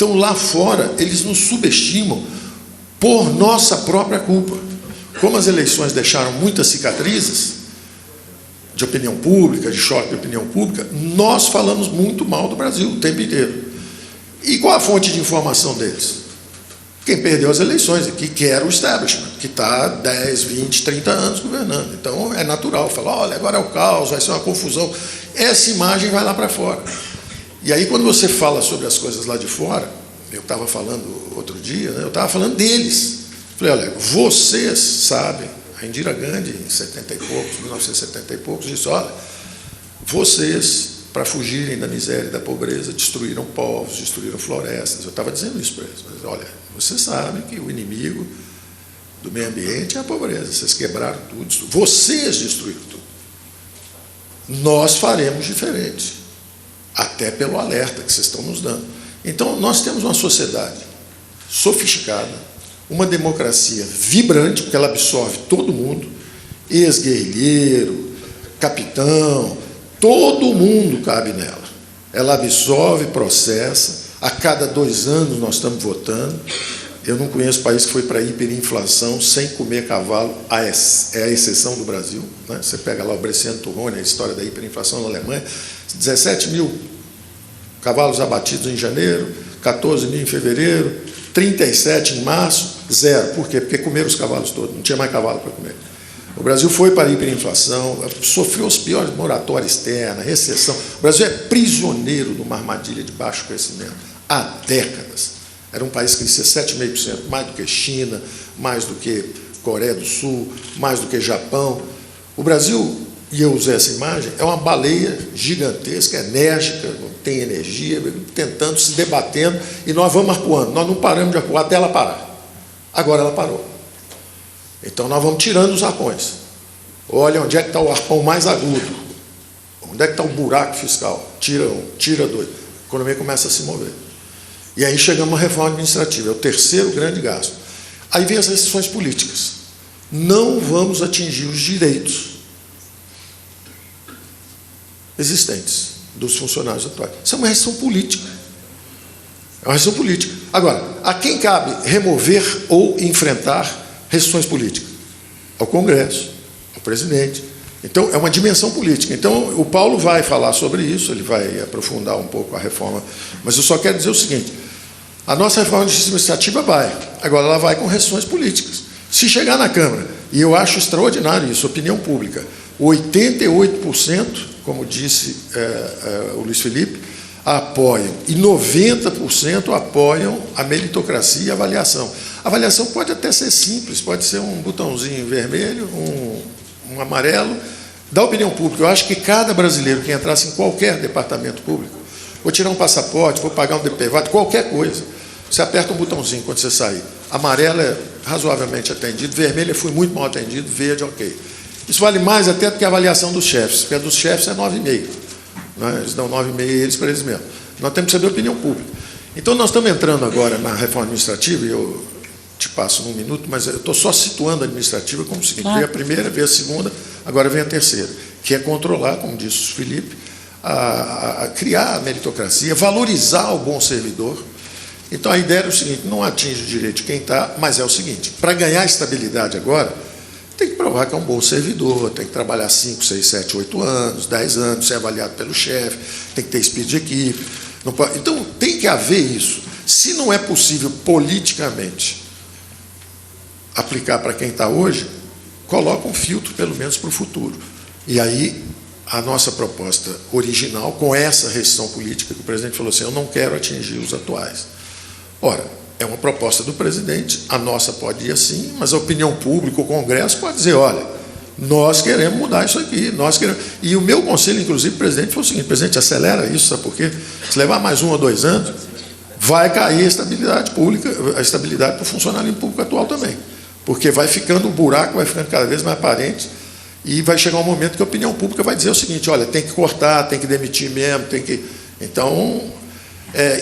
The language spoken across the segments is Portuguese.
Então, lá fora, eles nos subestimam por nossa própria culpa. Como as eleições deixaram muitas cicatrizes de opinião pública, de choque de opinião pública, nós falamos muito mal do Brasil o tempo inteiro. E qual a fonte de informação deles? Quem perdeu as eleições, que era o establishment, que está há 10, 20, 30 anos governando. Então, é natural falar, olha, agora é o caos, vai ser uma confusão. Essa imagem vai lá para fora. E aí, quando você fala sobre as coisas lá de fora, eu estava falando outro dia, né, eu estava falando deles. Falei, olha, vocês sabem, a Indira Gandhi, em 70 e poucos, 1970 e poucos, disse, olha, vocês, para fugirem da miséria e da pobreza, destruíram povos, destruíram florestas. Eu estava dizendo isso para eles. Mas, olha, vocês sabem que o inimigo do meio ambiente é a pobreza. Vocês quebraram tudo. Vocês destruíram tudo. Nós faremos diferente. Até pelo alerta que vocês estão nos dando. Então, nós temos uma sociedade sofisticada, uma democracia vibrante, porque ela absorve todo mundo, ex-guerrilheiro, capitão, todo mundo cabe nela. Ela absorve, processa. A cada 2 anos nós estamos votando. Eu não conheço país que foi para hiperinflação sem comer cavalo, é a exceção do Brasil. Né? Você pega lá o Bresciano Turrone, a história da hiperinflação na Alemanha, 17 mil cavalos abatidos em janeiro, 14 mil em fevereiro, 37 em março, 0. Por quê? Porque comeram os cavalos todos, não tinha mais cavalo para comer. O Brasil foi para a hiperinflação, sofreu os piores moratória externa, recessão. O Brasil é prisioneiro de uma armadilha de baixo crescimento há décadas. Era um país que crescia 7,5%, mais do que China, mais do que Coreia do Sul, mais do que Japão. O Brasil, e eu usei essa imagem, é uma baleia gigantesca, enérgica, tem energia, tentando, se debatendo, e nós vamos arcoando. Nós não paramos de arcoar até ela parar. Agora ela parou. Então, nós vamos tirando os arpões. Olha onde é que está o arpão mais agudo. Onde é que está o buraco fiscal. Tira um, tira 2. A economia começa a se mover. E aí chegamos à reforma administrativa. É o terceiro grande gasto. Aí vem as restrições políticas. Não vamos atingir os direitos existentes dos funcionários atuais. Isso é uma restrição política. É uma restrição política. Agora, a quem cabe remover ou enfrentar restrições políticas? Ao Congresso, ao presidente. Então, é uma dimensão política. Então, o Paulo vai falar sobre isso, ele vai aprofundar um pouco a reforma, mas eu só quero dizer o seguinte, a nossa reforma de justiça administrativa vai, agora ela vai com restrições políticas. Se chegar na Câmara, e eu acho extraordinário isso, opinião pública, 88%, como disse o Luiz Felipe, apoiam, e 90% apoiam a meritocracia e a avaliação. A avaliação pode até ser simples, pode ser um botãozinho vermelho, um amarelo, da opinião pública. Eu acho que cada brasileiro que entrasse em qualquer departamento público, vou tirar um passaporte, vou pagar um DPVAT, qualquer coisa, você aperta um botãozinho quando você sair. Amarelo é razoavelmente atendido, vermelho é fui muito mal atendido, verde, ok. Isso vale mais até do que a avaliação dos chefes, porque a dos chefes é 9,5. Né? Eles dão 9,5 eles para eles mesmos. Nós temos que saber a opinião pública. Então, nós estamos entrando agora na reforma administrativa, e eu te passo num minuto, mas eu estou só situando a administrativa como o seguinte, veio a primeira, veio a segunda, agora vem a terceira, que é controlar, como disse o Felipe, a criar a meritocracia, valorizar o bom servidor. Então, a ideia era o seguinte, não atinge o direito de quem está, mas é o seguinte, para ganhar estabilidade agora, tem que provar que é um bom servidor, tem que trabalhar 5, 6, 7, 8 anos, 10 anos, ser avaliado pelo chefe, tem que ter espírito de equipe. Não pode, então, tem que haver isso. Se não é possível politicamente aplicar para quem está hoje, coloca um filtro, pelo menos, para o futuro. E aí, a nossa proposta original, com essa restrição política, que o presidente falou assim, eu não quero atingir os atuais. Ora, é uma proposta do presidente, a nossa pode ir assim, mas a opinião pública, o Congresso, pode dizer, olha, nós queremos mudar isso aqui, nós queremos... E o meu conselho, inclusive, presidente, foi o seguinte, presidente, acelera isso, sabe por quê? Se levar mais 1 ou 2 anos, vai cair a estabilidade pública, a estabilidade para o funcionário público atual também. Porque vai ficando o buraco, vai ficando cada vez mais aparente, e vai chegar um momento que a opinião pública vai dizer o seguinte, olha, tem que cortar, tem que demitir mesmo, tem que... Então...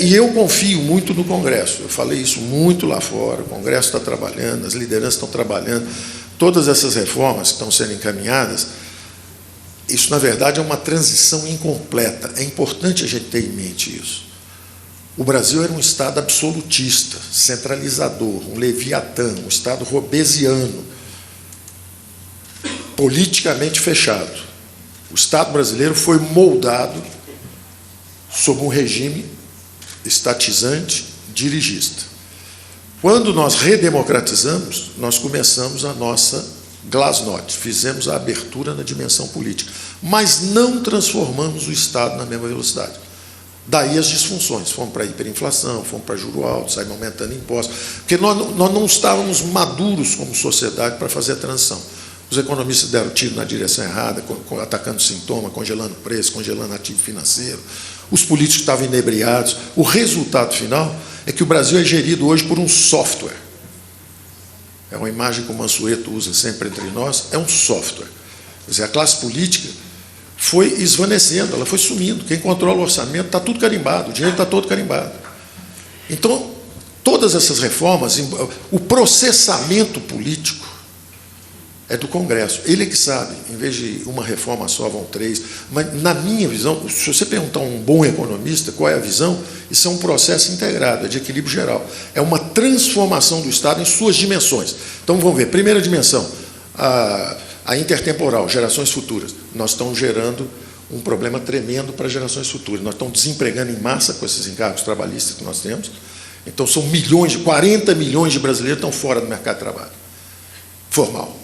e eu confio muito no Congresso, eu falei isso muito lá fora, o Congresso está trabalhando, as lideranças estão trabalhando, todas essas reformas que estão sendo encaminhadas, isso, na verdade, é uma transição incompleta, é importante a gente ter em mente isso. O Brasil era um Estado absolutista, centralizador, um leviatã, um Estado robesiano, politicamente fechado. O Estado brasileiro foi moldado sob um regime estatizante, dirigista. Quando nós redemocratizamos, nós começamos a nossa glasnost, fizemos a abertura na dimensão política, mas não transformamos o Estado na mesma velocidade. Daí as disfunções, fomos para a hiperinflação, fomos para juro alto, saímos aumentando impostos, porque nós não estávamos maduros como sociedade para fazer a transição. Os economistas deram tiro na direção errada, atacando sintoma, congelando preço, congelando ativo financeiro. Os políticos estavam inebriados. O resultado final é que o Brasil é gerido hoje por um software. É uma imagem que o Mansueto usa sempre entre nós, é um software. Quer dizer, a classe política foi esvanecendo, ela foi sumindo. Quem controla o orçamento está tudo carimbado, o dinheiro está todo carimbado. Então, todas essas reformas, o processamento político é do Congresso. Ele é que sabe, em vez de uma reforma só, vão 3. Mas, na minha visão, se você perguntar a um bom economista qual é a visão, isso é um processo integrado, é de equilíbrio geral. É uma transformação do Estado em suas dimensões. Então, vamos ver. Primeira dimensão, a intertemporal, gerações futuras. Nós estamos gerando um problema tremendo para gerações futuras. Nós estamos desempregando em massa com esses encargos trabalhistas que nós temos. Então, são 40 milhões de brasileiros que estão fora do mercado de trabalho formal.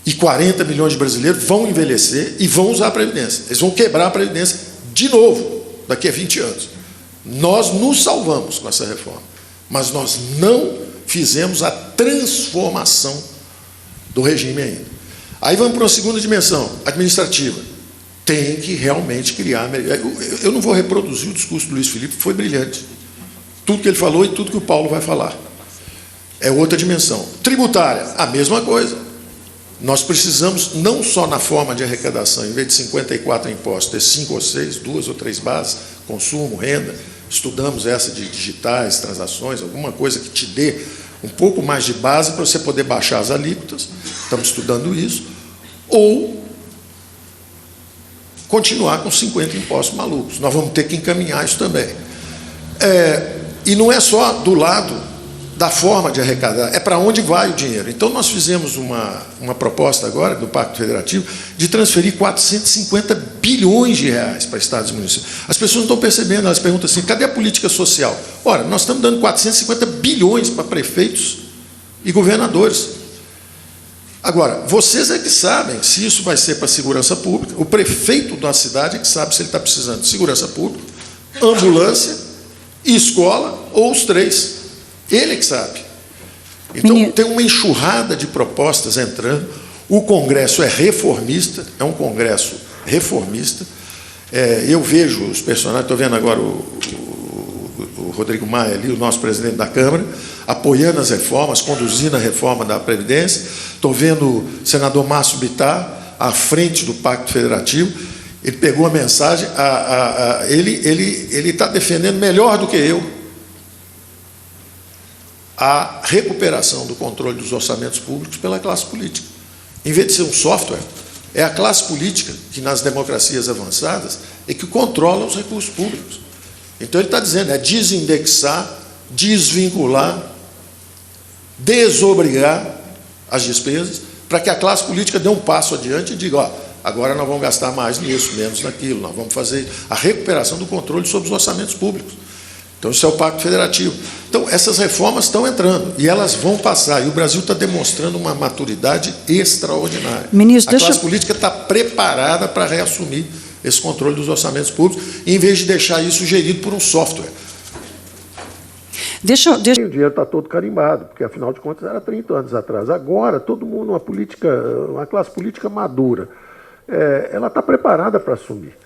E 40 milhões de brasileiros vão envelhecer e vão usar a Previdência. Eles vão quebrar a Previdência de novo, daqui a 20 anos. Nós nos salvamos com essa reforma, mas nós não fizemos a transformação do regime ainda. Aí vamos para uma segunda dimensão, administrativa. Tem que realmente criar... Eu não vou reproduzir o discurso do Luiz Felipe, que foi brilhante. Tudo que ele falou e tudo que o Paulo vai falar. É outra dimensão. Tributária, a mesma coisa. Nós precisamos, não só na forma de arrecadação, em vez de 54 impostos, ter 5 ou 6, 2 ou 3 bases, consumo, renda, estudamos essa de digitais, transações, alguma coisa que te dê um pouco mais de base para você poder baixar as alíquotas, estamos estudando isso, ou continuar com 50 impostos malucos. Nós vamos ter que encaminhar isso também. E não é só do lado da forma de arrecadar, é para onde vai o dinheiro. Então, nós fizemos uma proposta agora, do Pacto Federativo, de transferir 450 bilhões de reais para estados e municípios. As pessoas não estão percebendo, elas perguntam assim, cadê a política social? Ora, nós estamos dando 450 bilhões para prefeitos e governadores. Agora, vocês é que sabem se isso vai ser para a segurança pública, o prefeito da cidade é que sabe se ele está precisando de segurança pública, ambulância e escola, ou os 3. Ele é que sabe. Então, tem uma enxurrada de propostas entrando. O Congresso é reformista, é um Congresso reformista. Eu vejo os personagens, estou vendo agora o Rodrigo Maia ali, o nosso presidente da Câmara, apoiando as reformas, conduzindo a reforma da Previdência. Estou vendo o senador Márcio Bittar à frente do Pacto Federativo. Ele pegou a mensagem, ele está defendendo melhor do que eu a recuperação do controle dos orçamentos públicos pela classe política. Em vez de ser um software, é a classe política que, nas democracias avançadas, é que controla os recursos públicos. Então, ele está dizendo, é desindexar, desvincular, desobrigar as despesas, para que a classe política dê um passo adiante e diga, ó, agora nós vamos gastar mais nisso, menos naquilo, nós vamos fazer a recuperação do controle sobre os orçamentos públicos. Então, isso é o Pacto Federativo. Então, essas reformas estão entrando e elas vão passar. E o Brasil está demonstrando uma maturidade extraordinária. Ministro, a classe política está preparada para reassumir esse controle dos orçamentos públicos, em vez de deixar isso gerido por um software. O dinheiro está todo carimbado, porque, afinal de contas, era 30 anos atrás. Agora, todo mundo, uma classe política madura, ela está preparada para assumir.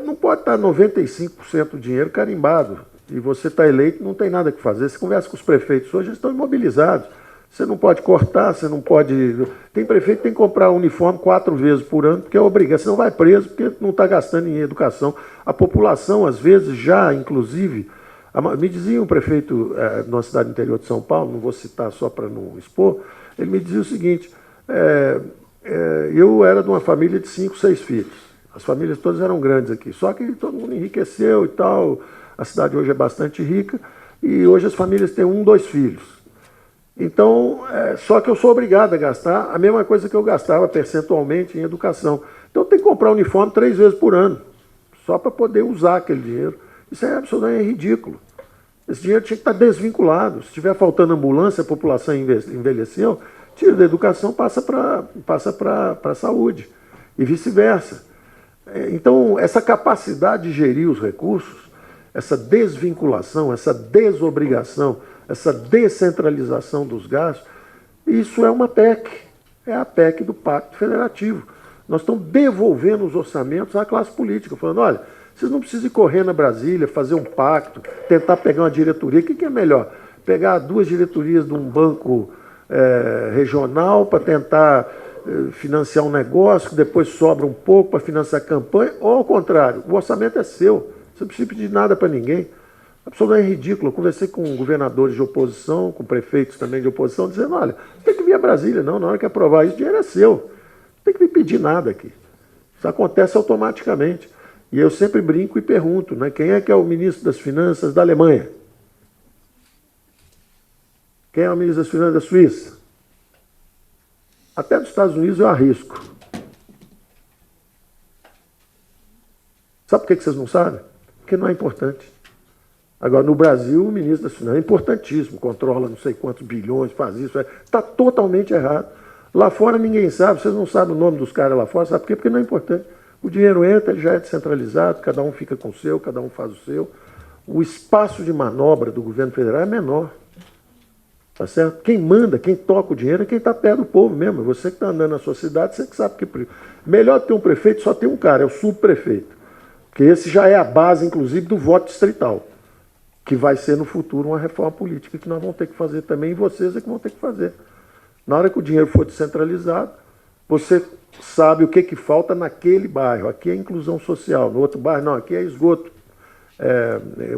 Não pode estar 95% do dinheiro carimbado e você está eleito, não tem nada que fazer. Você conversa com os prefeitos hoje, eles estão imobilizados. Você não pode cortar, você não pode... Tem prefeito que tem que comprar uniforme 4 vezes por ano, porque é obrigado, senão vai preso, porque não está gastando em educação. A população, às vezes, já, inclusive... Me dizia um prefeito de uma cidade do interior de São Paulo, não vou citar só para não expor, ele me dizia o seguinte, eu era de uma família de 5, 6 filhos. As famílias todas eram grandes aqui, só que todo mundo enriqueceu e tal, A cidade hoje é bastante rica e hoje as famílias têm 1, 2 filhos. Então, só que eu sou obrigado a gastar a mesma coisa que eu gastava percentualmente em educação. Então, eu tenho que comprar uniforme 3 vezes por ano, só para poder usar aquele dinheiro. Isso é absolutamente ridículo. Esse dinheiro tinha que estar desvinculado. Se estiver faltando ambulância, a população envelheceu, tira da educação, passa para a saúde, e vice-versa. Então, essa capacidade de gerir os recursos, essa desvinculação, essa desobrigação, essa descentralização dos gastos, isso é uma PEC, é a PEC do Pacto Federativo. Nós estamos devolvendo os orçamentos à classe política, falando, olha, vocês não precisam ir correr na Brasília, fazer um pacto, tentar pegar uma diretoria. O que é melhor? Pegar 2 diretorias de um banco regional para tentar financiar um negócio, que depois sobra um pouco para financiar a campanha, ou ao contrário, o orçamento é seu, você não precisa pedir nada para ninguém. Absolutamente ridículo. Eu conversei com governadores de oposição, com prefeitos também de oposição, dizendo, olha, não tem que vir a Brasília, não, na hora que aprovar isso, o dinheiro é seu. Não tem que me pedir nada aqui. Isso acontece automaticamente. E eu sempre brinco e pergunto, né, quem é que é o ministro das Finanças da Alemanha? Quem é o ministro das Finanças da Suíça? Até dos Estados Unidos eu arrisco. Sabe por que vocês não sabem? Porque não é importante. Agora, no Brasil, o ministro das Finanças é importantíssimo, controla não sei quantos bilhões, faz isso. Está totalmente errado. Lá fora ninguém sabe, vocês não sabem o nome dos caras lá fora, sabe por quê? Porque não é importante. O dinheiro entra, ele já é descentralizado, cada um fica com o seu, cada um faz o seu. O espaço de manobra do governo federal é menor. Tá certo? Quem manda, quem toca o dinheiro é quem está perto do povo mesmo. Você que está andando na sua cidade, você que sabe que melhor do que um prefeito, só tem um cara, é o subprefeito. Porque esse já é a base, inclusive, do voto distrital, que vai ser no futuro uma reforma política que nós vamos ter que fazer também, e vocês é que vão ter que fazer. Na hora que o dinheiro for descentralizado, você sabe o que falta naquele bairro. Aqui é inclusão social, no outro bairro não, aqui é esgoto,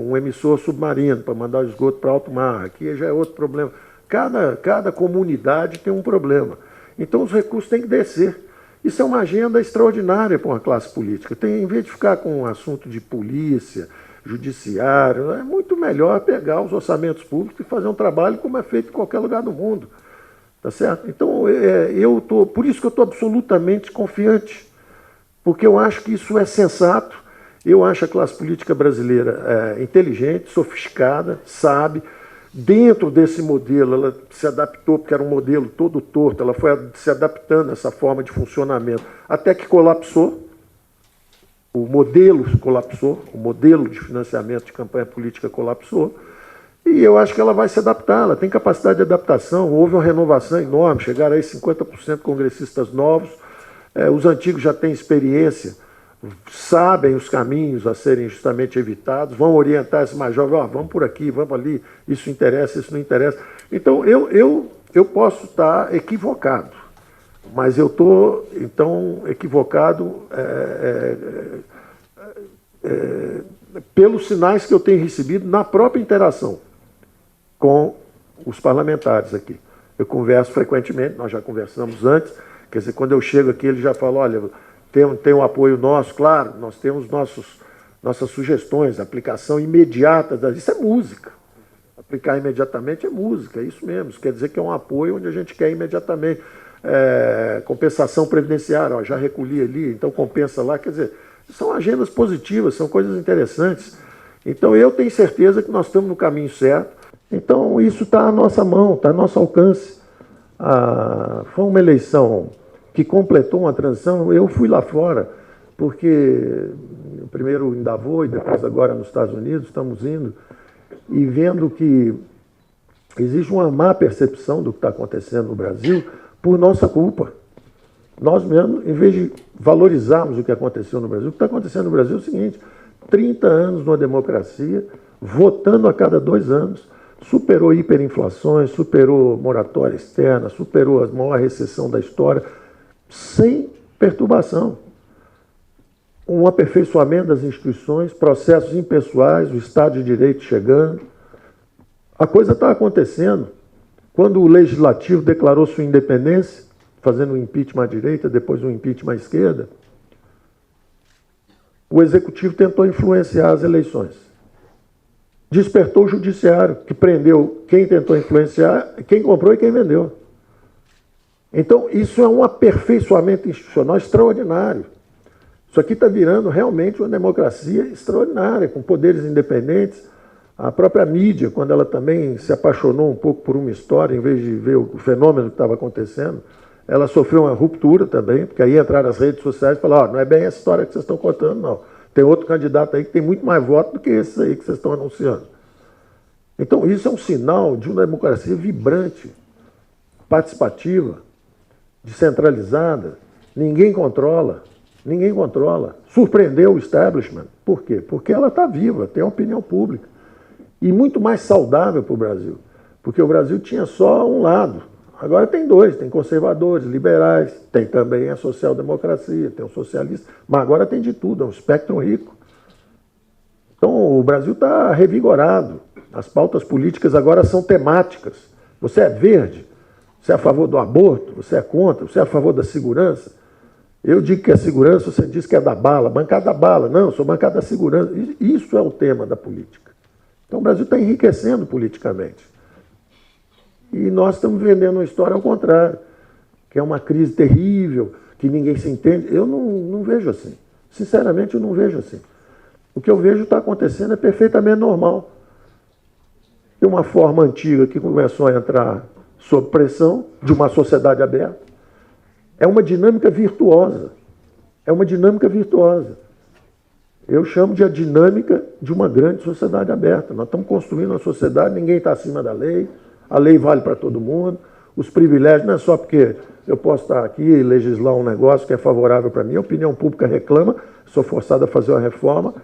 um emissor submarino para mandar o esgoto para alto mar, aqui já é outro problema. Cada comunidade tem um problema. Então os recursos têm que descer. Isso é uma agenda extraordinária para uma classe política. Em vez de ficar com um assunto de polícia, judiciário, é muito melhor pegar os orçamentos públicos e fazer um trabalho como é feito em qualquer lugar do mundo. Tá certo? Então, por isso que eu estou absolutamente confiante, porque eu acho que isso é sensato, eu acho a classe política brasileira inteligente, sofisticada, sabe. Dentro desse modelo, ela se adaptou, porque era um modelo todo torto, ela foi se adaptando a essa forma de funcionamento, até que colapsou. O modelo colapsou, o modelo de financiamento de campanha política colapsou, e eu acho que ela vai se adaptar, ela tem capacidade de adaptação, houve uma renovação enorme, chegaram aí 50% de congressistas novos, os antigos já têm experiência, sabem os caminhos a serem justamente evitados, vão orientar esse mais jovem, vamos por aqui, vamos ali, isso interessa, isso não interessa. Então, eu posso estar equivocado, mas eu estou, então, equivocado pelos sinais que eu tenho recebido na própria interação com os parlamentares aqui. Eu converso frequentemente, nós já conversamos antes, quer dizer, quando eu chego aqui, ele já fala, olha, tem um apoio nosso, claro, nós temos nossas sugestões, aplicação imediata, isso é música. Aplicar imediatamente é música, é isso mesmo, isso quer dizer que é um apoio onde a gente quer imediatamente. Compensação previdenciária, já recolhi ali, então compensa lá, quer dizer, são agendas positivas, são coisas interessantes. Então eu tenho certeza que nós estamos no caminho certo, então isso está à nossa mão, está ao nosso alcance. Foi uma eleição que completou uma transição, eu fui lá fora, porque primeiro em Davos e depois agora nos Estados Unidos, estamos indo, e vendo que existe uma má percepção do que está acontecendo no Brasil, por nossa culpa. Nós mesmos, em vez de valorizarmos o que aconteceu no Brasil, o que está acontecendo no Brasil é o seguinte, 30 anos numa democracia, votando a cada 2 anos, superou hiperinflações, superou moratória externa, superou a maior recessão da história, sem perturbação. Um aperfeiçoamento das instituições, processos impessoais, o Estado de Direito chegando. A coisa está acontecendo. Quando o Legislativo declarou sua independência, fazendo um impeachment à direita, depois um impeachment à esquerda, o Executivo tentou influenciar as eleições. despertou o judiciário, que prendeu quem tentou influenciar, quem comprou e quem vendeu. Então, isso é um aperfeiçoamento institucional extraordinário. Isso aqui está virando realmente uma democracia extraordinária, com poderes independentes. A própria mídia, quando ela também se apaixonou um pouco por uma história, em vez de ver o fenômeno que estava acontecendo, ela sofreu uma ruptura também, porque aí entraram as redes sociais e falaram, não é bem essa história que vocês estão contando, não. Tem outro candidato aí que tem muito mais voto do que esses aí que vocês estão anunciando. Então, isso é um sinal de uma democracia vibrante, participativa, descentralizada. Ninguém controla. Ninguém controla. Surpreendeu o establishment. Por quê? Porque ela está viva, tem opinião pública. E muito mais saudável para o Brasil. Porque o Brasil tinha só um lado. Agora tem dois, tem conservadores, liberais, tem também a social-democracia, tem o socialista, mas agora tem de tudo, é um espectro rico. Então o Brasil está revigorado. As pautas políticas agora são temáticas. Você é verde? Você é a favor do aborto? Você é contra? Você é a favor da segurança? Eu digo que é segurança, você diz que é da bala. Bancada da bala. Não, eu sou bancada da segurança. Isso é o tema da política. Então o Brasil está enriquecendo politicamente. E nós estamos vendendo uma história ao contrário, que é uma crise terrível, que ninguém se entende. Eu não vejo assim. Sinceramente, eu não vejo assim. O que eu vejo está acontecendo é perfeitamente normal. De uma forma antiga que começou a entrar sob pressão de uma sociedade aberta. É uma dinâmica virtuosa. É uma dinâmica virtuosa. Eu chamo de a dinâmica de uma grande sociedade aberta. Nós estamos construindo uma sociedade, ninguém está acima da lei, a lei vale para todo mundo, os privilégios não é só porque eu posso estar aqui e legislar um negócio que é favorável para mim, a opinião pública reclama, sou forçado a fazer uma reforma,